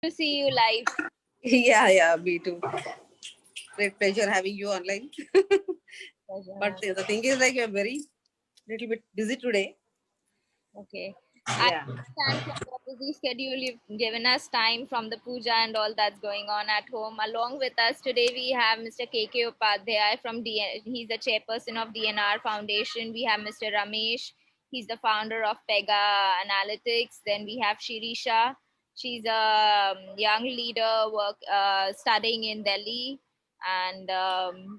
To see you live. Yeah, me too. Great pleasure having you online. But Pleasure. the thing is, like, you're very little bit busy today. Okay. I Yeah. understand from your busy schedule you've given us time from the puja and all that's going on at home. Along with us today we have Mr. KK Upadhyay from he's the chairperson of DNR Foundation. We have Mr. Ramesh. He's the founder of Pega Analytics. Then we have Shirisha. She's a young leader studying in Delhi. And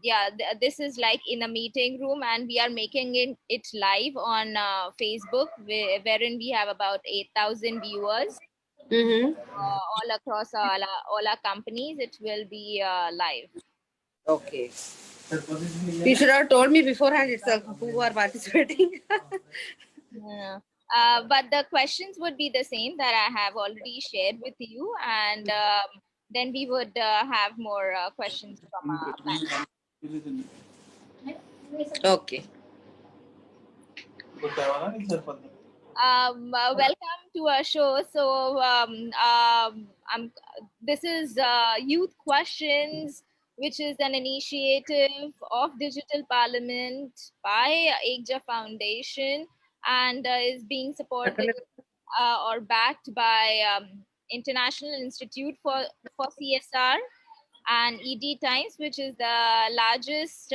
yeah, this is like in a meeting room, and we are making it live on Facebook, wherein we have about 8,000 viewers Mm-hmm. all across all our companies. It will be live. Okay. You should have told me beforehand itself who are participating. Yeah. But the questions would be the same that I have already shared with you, and then we would have more questions from our panel. Okay. Welcome to our show. So, this is Youth Questions, which is an initiative of Digital Parliament by Ekja Foundation, and is being supported or backed by International Institute for CSR and ED Times, which is the largest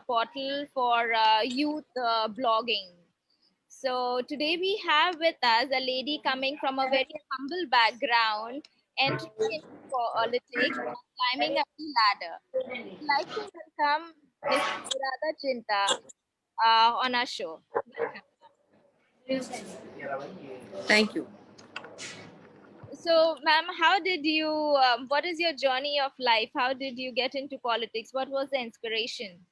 portal for youth blogging. So today we have with us a lady coming from a very humble background, entering into politics and climbing up the ladder. We'd like to welcome Ms. Radha Chinta on our show. Thank you. So, ma'am, how did you? What is your journey of life? How did you get into politics? What was the inspiration?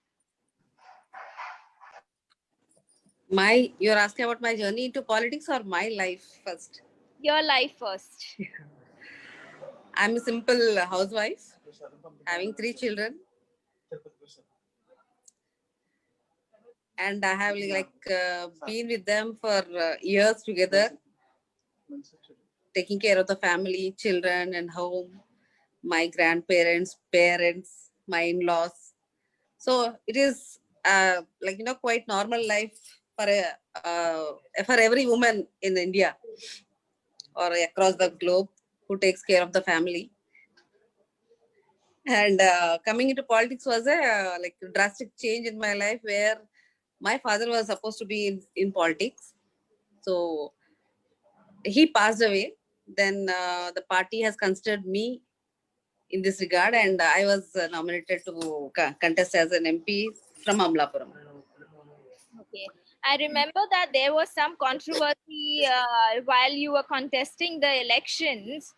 You're asking about my journey into politics or my life first? Your life first. I'm a simple housewife, having 3 children, and I have been with them for years together, taking care of the family, children, and home, my grandparents, parents, my in-laws. So it is quite normal life for for every woman in India or across the globe who takes care of the family. And coming into politics was a drastic change in my life where my father was supposed to be in politics. So he passed away. Then the party has considered me in this regard, and I was nominated to contest as an MP from Amlapuram. Okay. I remember that there was some controversy while you were contesting the elections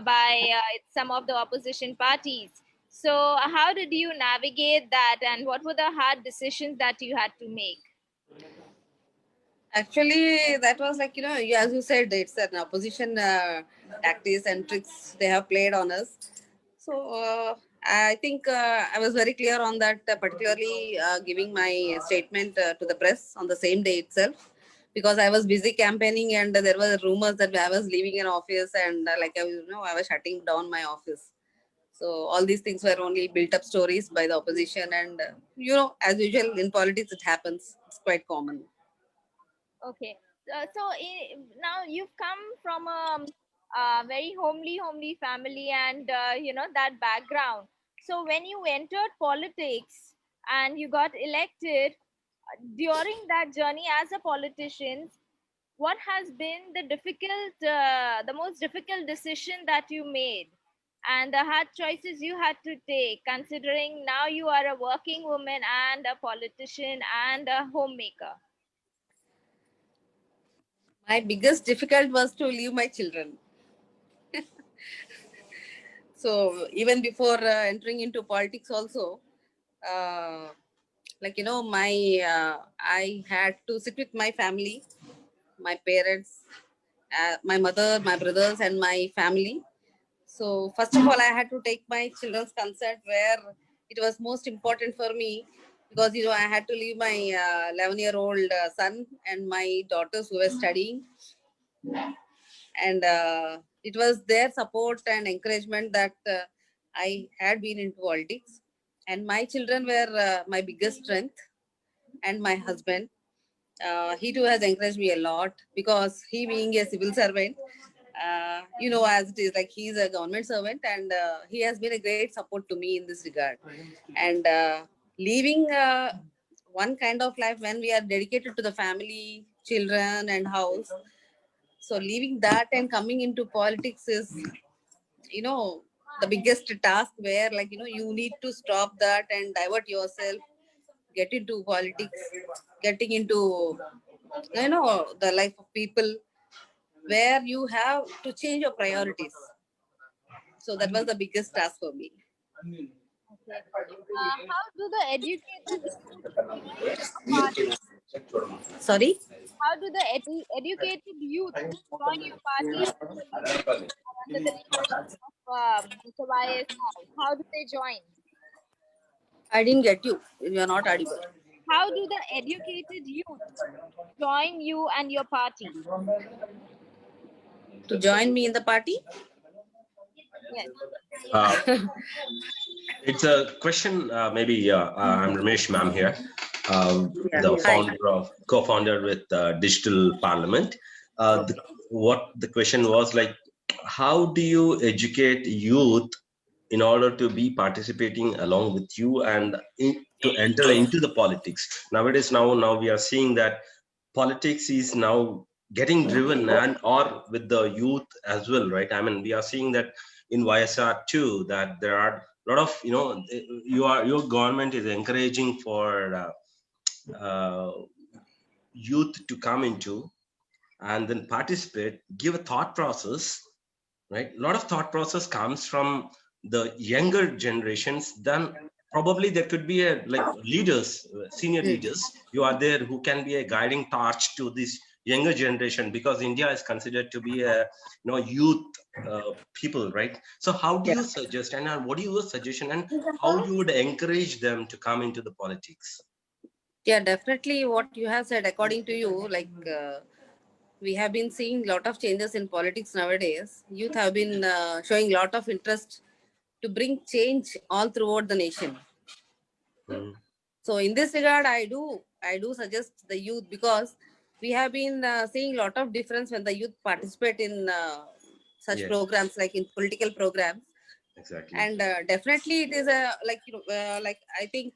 by some of the opposition parties. So, how did you navigate that, and what were the hard decisions that you had to make? Actually, that was as you said, it's an opposition tactics and tricks they have played on us. So I think I was very clear on that, particularly giving my statement to the press on the same day itself, because I was busy campaigning and there were rumors that I was leaving an office and I was shutting down my office. So all these things were only built up stories by the opposition, and as usual in politics, it happens. It's quite common. Okay. Now you've come from a very homely family, and that background. So when you entered politics and you got elected, during that journey as a politician, what has been the most difficult decision that you made, and the hard choices you had to take, considering now you are a working woman and a politician and a homemaker? My biggest difficult was to leave my children. So even before entering into politics, also, uh, my I had to sit with my family, my parents, my mother, my brothers, and my family. So first of all, I had to take my children's consent, where it was most important for me, because I had to leave my 11-year-old son and my daughters who were studying, and it was their support and encouragement that I had been into politics. And my children were my biggest strength, and my husband. He too has encouraged me a lot because he being a civil servant, as it is, like he's a government servant, and he has been a great support to me in this regard. And leaving one kind of life when we are dedicated to the family, children, and house. So leaving that and coming into politics is, you know, the biggest task where, like, you need to stop that and divert yourself, get into politics, getting into, the life of people where you have to change your priorities. So that was the biggest task for me. Okay. How do the educated youth join a party? Sorry? How do the educated youth join your party under the leadership of Mr. YSR? How do they join? I didn't get you. You are not audible. How do the educated youth join you and your party? To join me in the party? Yes. Uh, it's a question. Maybe I'm Ramesh, ma'am here, the co-founder with Digital Parliament. What the question was like, how do you educate youth in order to be participating along with you and to enter into the politics? Nowadays, now we are seeing that politics is now getting driven and or with the youth as well, right? I mean, we are seeing that in YSR too, that there are a lot of, your government is encouraging for youth to come into and then participate, give a thought process, right? A lot of thought process comes from the younger generations. Then probably there could be a like leaders, senior leaders, you are there who can be a guiding torch to this younger generation, because India is considered to be a youth people, right? So how do you suggest, and what is your suggestion, and how you would encourage them to come into the politics? Yeah, definitely what you have said, according to you, like we have been seeing a lot of changes in politics nowadays. Youth have been showing a lot of interest to bring change all throughout the nation. So in this regard, I do suggest the youth, because we have been seeing a lot of difference when the youth participate in such programs, like in political programs. Exactly. And definitely it is a like I think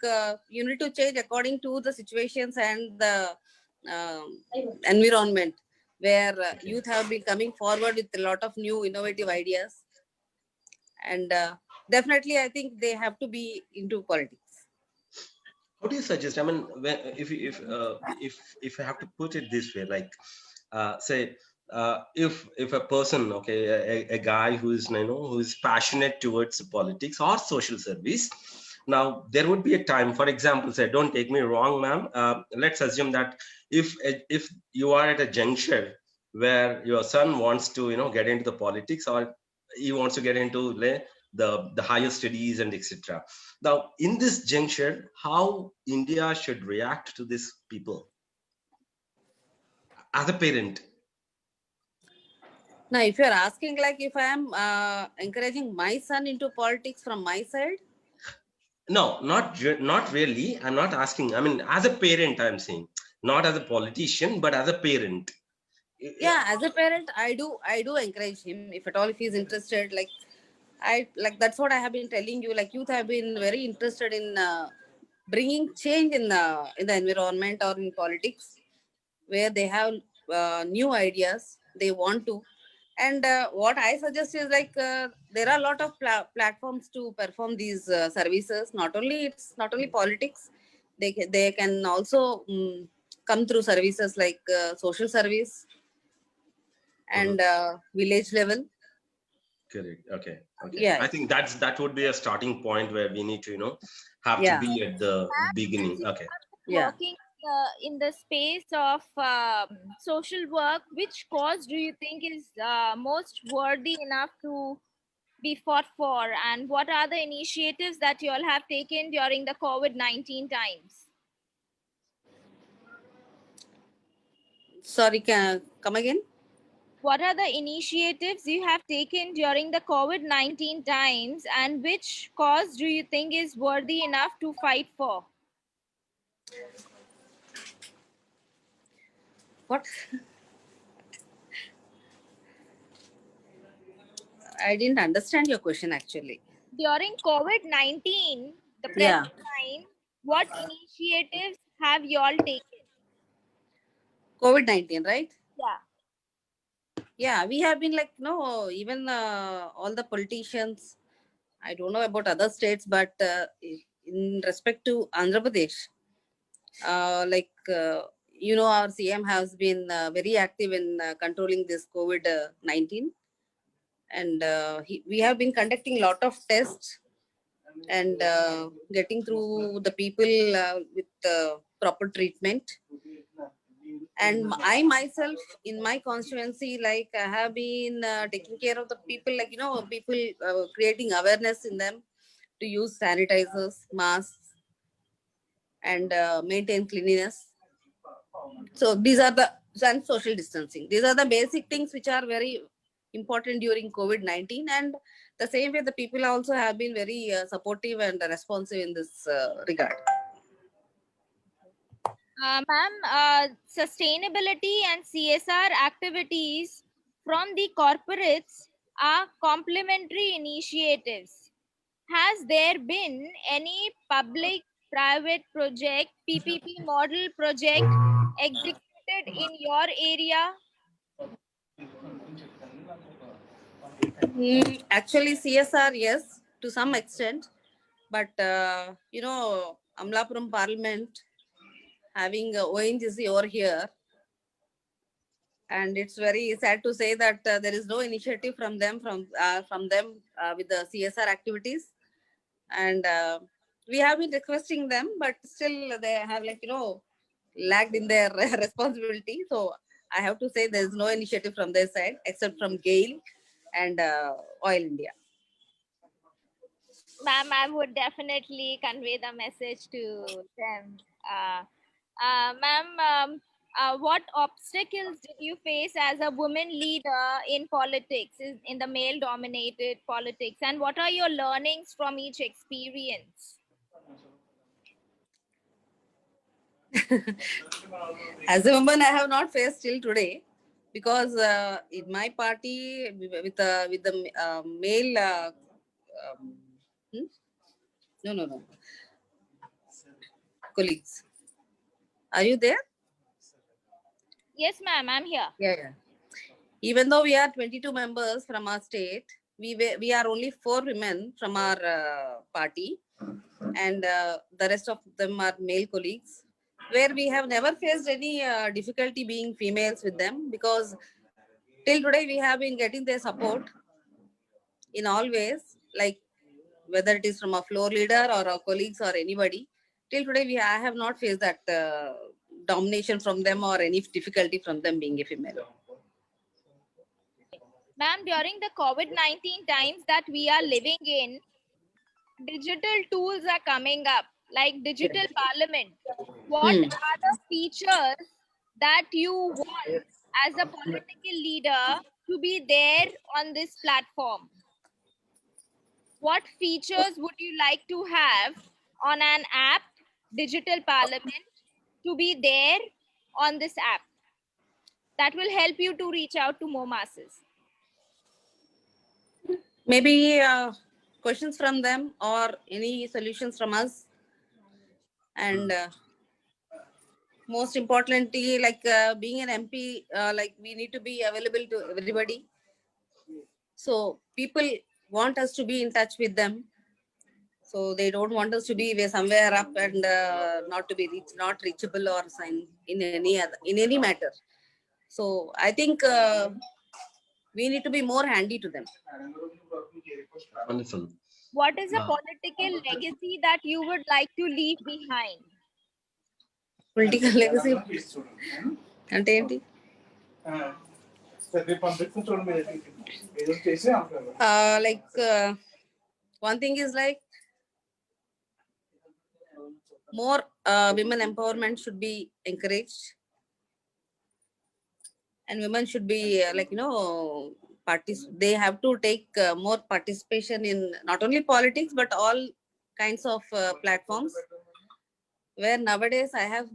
you need to change according to the situations and the environment where youth have been coming forward with a lot of new innovative ideas. And definitely I think they have to be into politics. How do you suggest? I mean, if I have to put it this way, like, say, if a person, okay, a guy who is who is passionate towards politics or social service, now there would be a time. For example, say, don't take me wrong, ma'am. Let's assume that if you are at a juncture where your son wants to get into the politics, or he wants to get into the higher studies and etc. Now, in this juncture, how India should react to these people as a parent? Now, if you're asking, like, if I am encouraging my son into politics from my side, No, not really. I'm not asking. I mean, as a parent, I'm saying, not as a politician, but as a parent. Yeah, as a parent, I do encourage him, if at all, if he's interested. Like, that's what I have been telling you. Like, youth have been very interested in bringing change in the environment or in politics, where they have new ideas they want to. And what I suggest is, like, there are a lot of platforms to perform these services. It's not only politics. They can also come through services like social service and village level. Correct. Okay. Yeah. I think that would be a starting point where we need to have to be at the beginning. Okay. Working in the space of social work, which cause do you think is most worthy enough to be fought for, and what are the initiatives that you all have taken during the COVID-19 times? Sorry, can come again? What are the initiatives you have taken during the COVID-19 times, and which cause do you think is worthy enough to fight for? What? I didn't understand your question actually. During COVID-19, the Yeah, present time, what initiatives have you all taken? COVID-19, right? Yeah. Yeah, we have been like, no, even all the politicians, I don't know about other states, but in respect to Andhra Pradesh, our CM has been very active in controlling this COVID 19. And we have been conducting a lot of tests and getting through the people with proper treatment. And I myself in my constituency, like I have been taking care of the people, like, people creating awareness in them to use sanitizers, masks, and maintain cleanliness. So these are the, and social distancing. These are the basic things which are very important during COVID-19. And the same way, the people also have been very supportive and responsive in this regard. Ma'am, sustainability and CSR activities from the corporates are complementary initiatives. Has there been any public private project, PPP model project executed in your area? Actually, CSR, yes, to some extent. But, Amlapuram Parliament having ONGC over here, and it's very sad to say that there is no initiative from them with the CSR activities. And we have been requesting them, but still they have, like, lagged in their responsibility. So I have to say there is no initiative from their side except from GAIL and Oil India. Ma'am, I would definitely convey the message to them. Ma'am, what obstacles did you face as a woman leader in politics, in the male dominated politics, and what are your learnings from each experience? As a woman, I have not faced till today, because in my party with the male um, hmm? No, colleagues. Are you there? Yes, ma'am, I'm here. Yeah. Even though we are 22 members from our state, we are only 4 women from our party, and the rest of them are male colleagues, where we have never faced any difficulty being females with them, because till today we have been getting their support in all ways, like whether it is from a floor leader or our colleagues or anybody. Till today, I have not faced that domination from them or any difficulty from them being a female. Ma'am, during the COVID-19 times that we are living in, digital tools are coming up, like digital parliament. What are the features that you want as a political leader to be there on this platform? What features would you like to have on an app, digital parliament, to be there on this app that will help you to reach out to more masses? Maybe questions from them or any solutions from us. And most importantly, like being an MP, like we need to be available to everybody. So people want us to be in touch with them. So they don't want us to be somewhere up and not to be not reachable or in any matter. So I think we need to be more handy to them. Wonderful. What is a political legacy that you would like to leave behind? Political legacy అంటే ఏంటి? One thing is like more women empowerment should be encouraged, and women should be they have to take more participation in not only politics but all kinds of platforms, where nowadays I have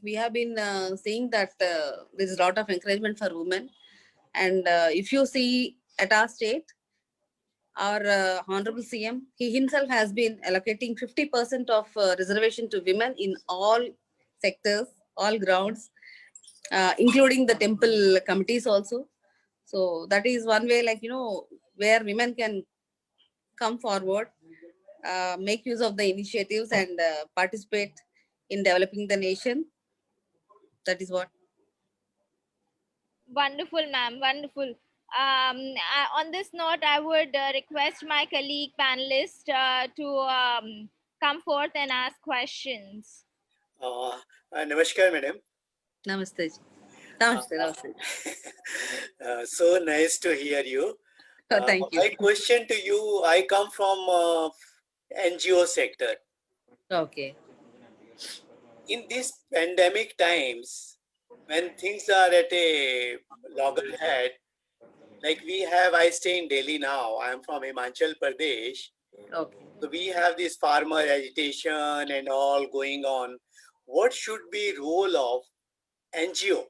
we have been seeing that there is a lot of encouragement for women. And if you see at our state, our honorable CM, he himself has been allocating 50% of reservation to women in all sectors, all grounds, including the temple committees also. So that is one way, where women can come forward, make use of the initiatives, and participate in developing the nation. That is what. Wonderful, ma'am. Wonderful. On this note, I would request my colleague panelist to come forth and ask questions. Namaskar, madam. Namaste. Namaste. Namaste. So nice to hear you. Thank you. My question to you, I come from NGO sector. Okay. In these pandemic times, when things are at a loggerhead, like I stay in Delhi now, I am from Himachal Pradesh. Okay. So we have this farmer agitation and all going on. What should be role of NGO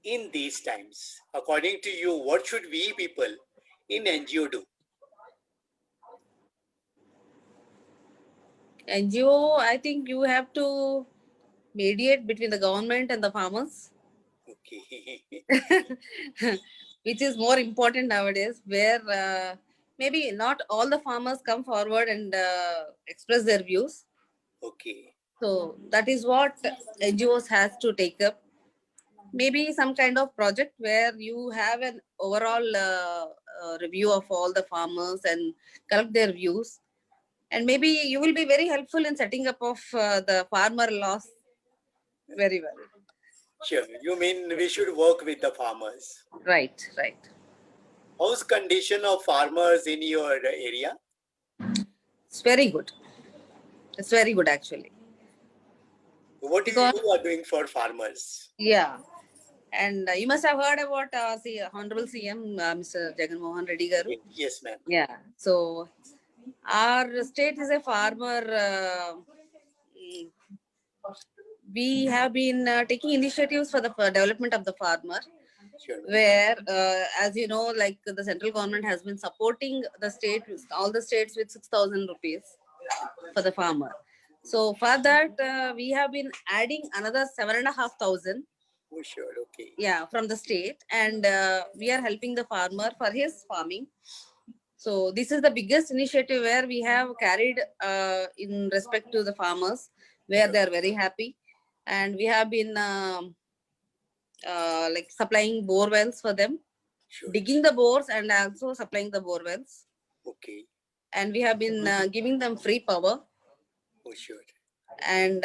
in these times? According to you, what should we people in NGO do? NGO, I think you have to mediate between the government and the farmers, Okay. which is more important nowadays, where maybe not all the farmers come forward and express their views. Okay. So that is what NGOs has to take up. Maybe some kind of project where you have an overall review of all the farmers and collect their views, and maybe you will be very helpful in setting up of the farmer laws very well. Sure. You mean we should work with the farmers? Right, right. How's condition of farmers in your area? It's very good. It's very good actually. What Because you are doing for farmers? yeah, and you must have heard about Honorable CM, Mr. Jagan Mohan Reddy Garu. Yes, ma'am. Yeah. So our state is a farmer. We have been taking initiatives for the development of the farmer, Sure. where, as you know, like the central government has been supporting the state, all the states with 6,000 rupees for the farmer. So for that, we have been adding another 7,500. Oh, sure. Okay. Yeah, from the state, and we are helping the farmer for his farming. So this is the biggest initiative where we have carried in respect to the farmers, where they are very happy, and we have been supplying bore wells for them, Sure. digging the bores and also supplying the bore wells, Okay. and we have been giving them free power. Oh, sure. And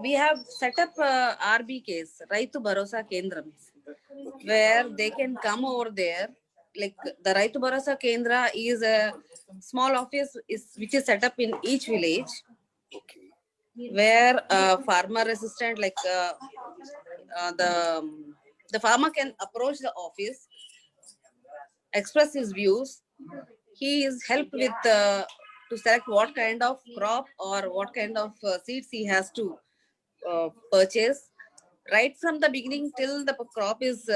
we have set up RBKs, Raitu Bharosa Kendrams, Okay. where they can come over there. Like the Raitu Bharosa Kendra is a small office which is set up in each village, Okay. where farmer assistant, the farmer can approach the office, express his views. He is helped with to select what kind of crop or what kind of seeds he has to purchase, right from the beginning till the crop is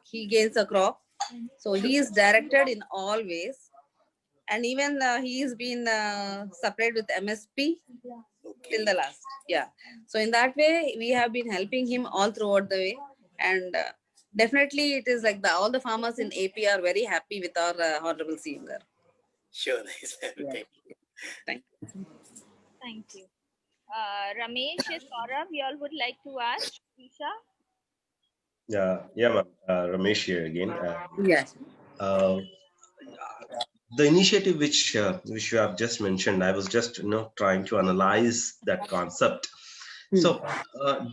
he gains a crop. So he is directed in all ways, and even he is been supplied with MSP Okay. till the last. Yeah. So in that way, we have been helping him all throughout the way, and definitely it is like all the farmers in AP are very happy with our honorable CM. Sure. Nice. Yeah. Thank you. Thank you. Thank you. Ramesh, Saurabh, you all would like to ask Isha? Yeah, ma'am. Ramesh here again. Yes. The initiative which you have just mentioned, I was just trying to analyze that concept. So,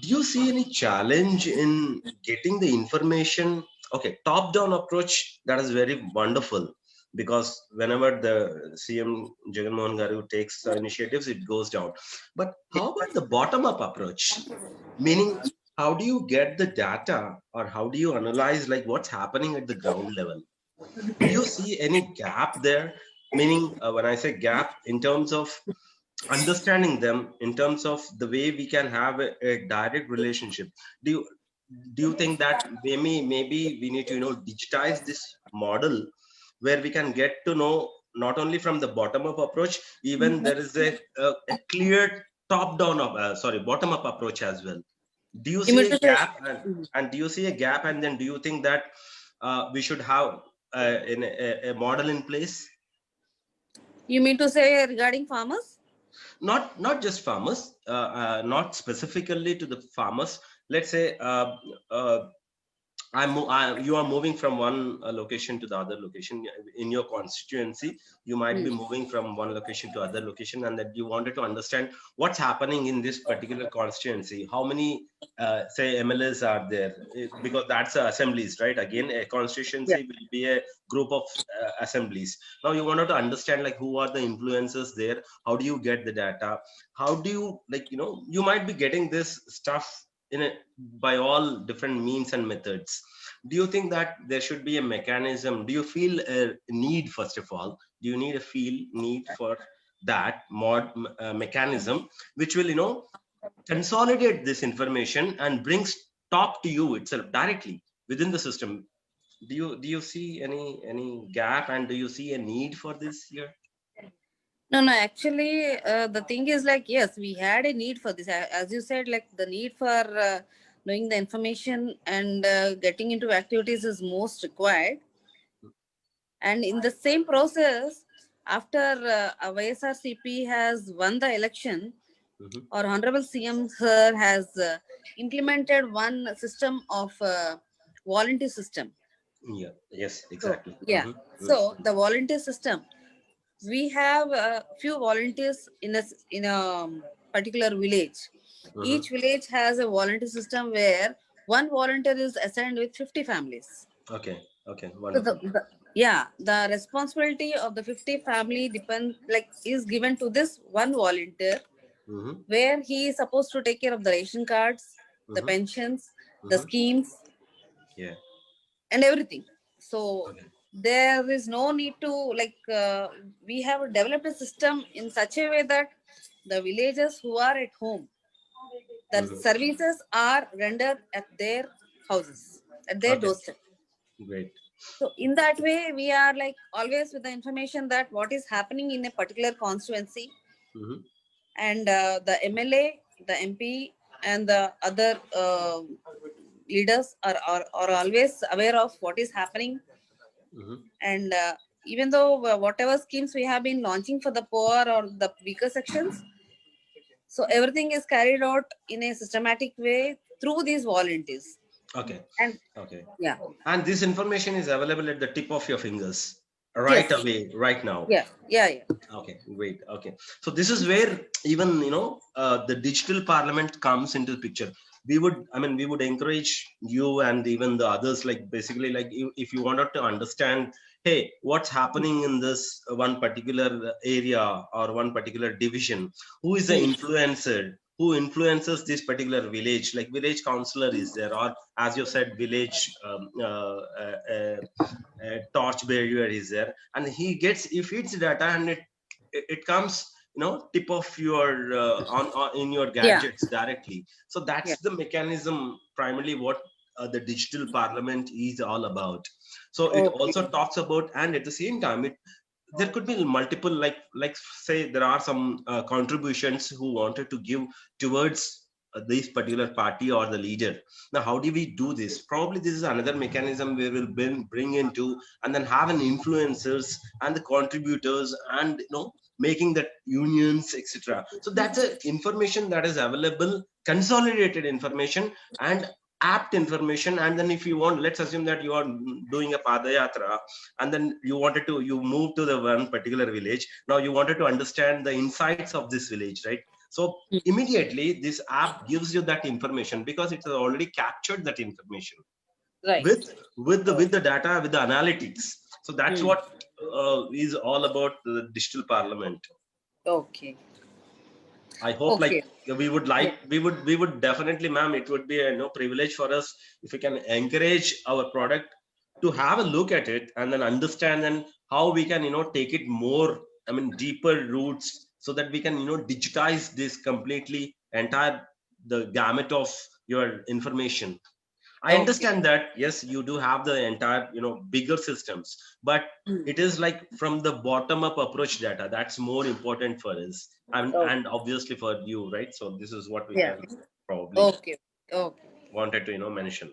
do you see any challenge in getting the information? Okay, top-down approach, that is very wonderful, because whenever the CM Jagan Mohan Garu takes initiatives, it goes down. But how about the bottom-up approach? Meaning, how do you get the data, or how do you analyze like what's happening at the ground level? Do you see any gap there? Meaning, when I say gap, in terms of understanding them, in terms of the way we can have a direct relationship. Do you do you think that maybe we need to digitize this model where we can get to know not only from the bottom up approach, even there is a clear top down of sorry, bottom up approach as well? Do you You see mean a to say, gap, and do you see a gap, and then do you think that we should have a model in place? you mean to say regarding farmers? Not just farmers, not specifically to the farmers. Let's say you are moving from one location to the other location in your constituency. You might be moving from one location to other location, and that you wanted to understand what's happening in this particular constituency. How many, say, MLAs are there? Because that's assemblies, right? Again, a Yeah. constituency will be a group of assemblies. Now you wanted to understand like who are the influencers there. How do you get the data? How do you you might be getting this stuff by all different means and methods. Do you think that there should be a mechanism? Do you feel a need, first of all? Do you need a need for that mechanism which will consolidate this information and brings top to you itself directly within the system? Do you see any gap, and do you see a need for this here? No, no, actually, the thing is like, yes, we had a need for this. As you said, like the need for knowing the information and getting into activities is most required. And in the same process, after YSRCP has won the election, our Honorable CM Sir has implemented one system of volunteer system. Yeah. Yes, So, exactly. yeah. So the volunteer system, we have a few volunteers in a particular village. Each village has a volunteer system where one volunteer is assigned with 50 families. Okay. So Wonderful. the responsibility of the 50 family is given to this one volunteer, where he is supposed to take care of the ration cards, the pensions, the schemes, Yeah. and everything. So Okay. there is no need to we have developed a system in such a way that the villagers who are at home, the services are rendered at their houses, at their Okay. doorstep. Great. So in that way, we are like always with the information that what is happening in a particular constituency, and the MLA, the MP, and the other leaders are always aware of what is happening. And even though whatever schemes we have been launching for the poor or the weaker sections, so everything is carried out in a systematic way through these volunteers. Okay. And Okay. yeah. And this information is available at the tip of your fingers right Yes. away, right now. Yeah. Okay, great. Okay. So this is where even, the digital parliament comes into the picture. We would encourage you and even the others, like basically like if you wanted to understand, hey, what's happening in this one particular area or one particular division, who is the influencer, who influences this particular village, like village councillor is there, or as you said, village torch bearer is there, and he feeds data, and it comes tip of your on in your gadgets directly. So that's the mechanism primarily what the digital parliament is all about. So it also talks about, and at the same time there could be multiple, like say there are some contributions who wanted to give towards this particular party or the leader. Now how do we do this? Probably this is another mechanism we will bring into, and then have an influencers and the contributors, and making that unions, etc. So that's a information that is available, consolidated information and apt information. And then if you want, let's assume that you are doing a padayatra, and then you move to the one particular village. Now you wanted to understand the insights of this village, right? So immediately this app gives you that information because it has already captured that information, Right. with the data, with the analytics. So that's what is all about the digital parliament. Okay. I hope Okay. we would definitely, ma'am, it would be a privilege for us if we can encourage our product to have a look at it and then understand and how we can take it more, I mean, deeper roots, so that we can digitize this completely entire the gamut of your information. I Okay. understand that yes, you do have the entire bigger systems, but Hmm. it is like from the bottom up approach data that's more important for us, Okay. and obviously for you, right? So this is what we Yeah. can probably Okay. Okay. wanted to mention.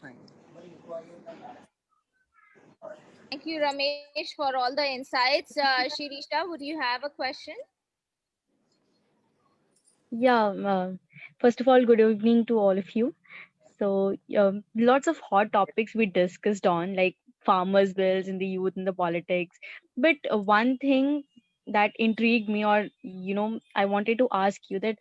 Fine. Thank you, Ramesh, for all the insights. Shirisha, would you have a question? Yeah, first of all, good evening to all of you. So, lots of hot topics we discussed on, like farmers' bills and the youth and the politics. But one thing that intrigued me, or I wanted to ask you that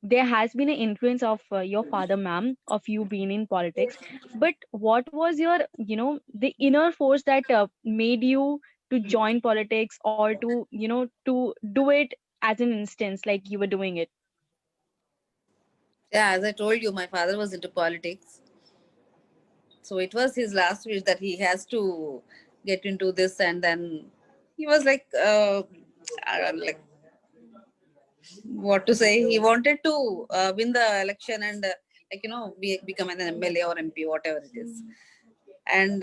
there has been an influence of your father, ma'am, of you being in politics. But what was your, the inner force that made you to join politics, or to, to do it as an instance, like you were doing it? Yeah, as I told you, my father was into politics. So it was his last wish that he has to get into this, and then he was like, like what to say? He wanted to win the election and become an MLA or MP, whatever it is. And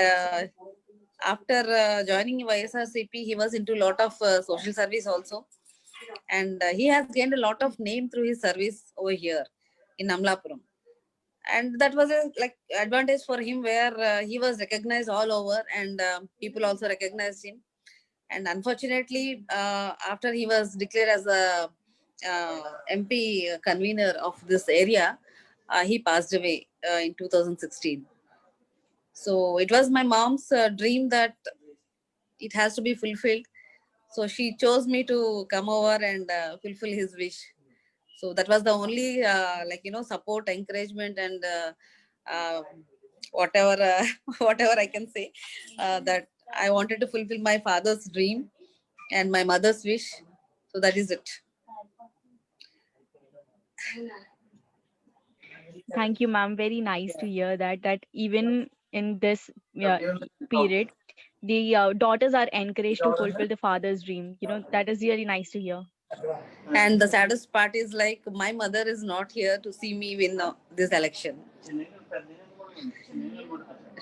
after joining YSRCP, he was into a lot of social service also, and he has gained a lot of name through his service over here in Amlapuram. And that was a like advantage for him, where he was recognized all over, and people also recognized him. And unfortunately, after he was declared as a MP convener of this area, he passed away in 2016. So it was my mom's dream that it has to be fulfilled. So she chose me to come over and fulfill his wish. So that was the only support, encouragement, and whatever whatever I can say, that I wanted to fulfill my father's dream and my mother's wish. So that is it. Thank you, ma'am. Very nice to hear that even in this period, the daughters are encouraged to fulfill the father's dream. That is really nice to hear. And the saddest part is like my mother is not here to see me win this election.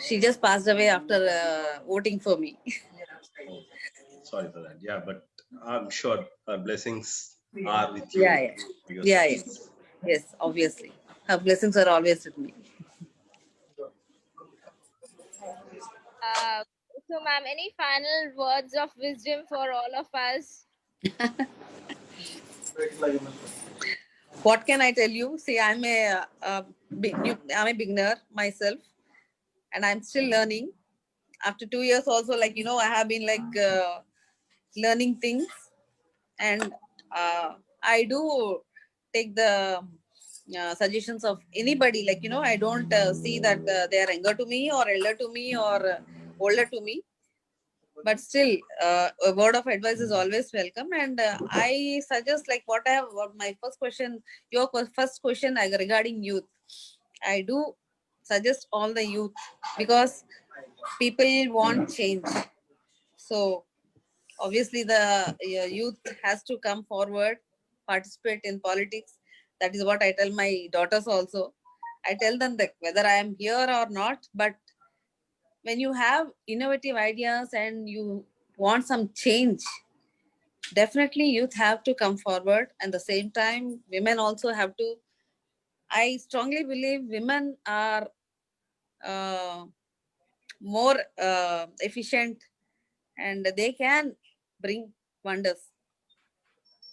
She just passed away after voting for me. Oh, sorry for that. Yeah, but I'm sure our blessings are with Yeah, you yeah, for your yeah, yeah. success. Yes, obviously. Her blessings are always with me. Uh, so, ma'am, any final words of wisdom for all of us? What can I tell you? See, I'm a beginner myself, and I'm still learning. After 2 years, also, I have been learning things, and I do take the suggestions of anybody. I don't see that they are younger to me or elder to me or older to me, but still a word of advice is always welcome. And I suggest, what my first question, your first question regarding youth, I do suggest all the youth, because people want change. So obviously the youth has to come forward, participate in politics. That is what I tell my daughters also. I tell them that whether I am here or not, but when you have innovative ideas and you want some change, definitely youth have to come forward. And the same time, women also have to. I strongly believe women are uh, more efficient, and they can bring wonders,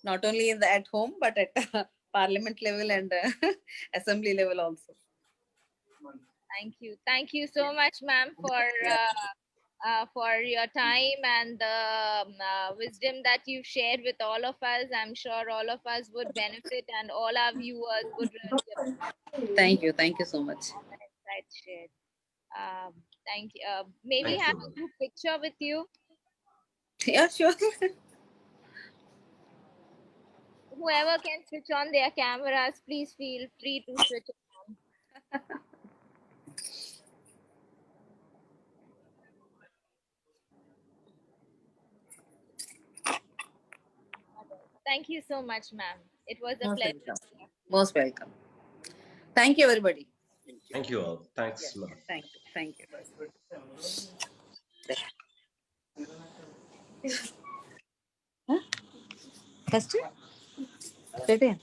not only in the at home, but at parliament level and assembly level also. Thank you so much, ma'am, for your time and the wisdom that you've shared with all of us. I'm sure all of us would benefit, and all our viewers would really Thank you so much. appreciate the insights shared. Um, thank you. May we Thank have you, a ma'am. group picture with you? Yeah, sure. Who whoever can switch on their cameras, please feel free to switch on. Thank you so much, ma'am. It was a Most pleasure. welcome. Most welcome. Thank you, everybody. Thank you. Thank you all. Thanks, Yes, ma'am. thank you. Thank you. Huh? First? Certain.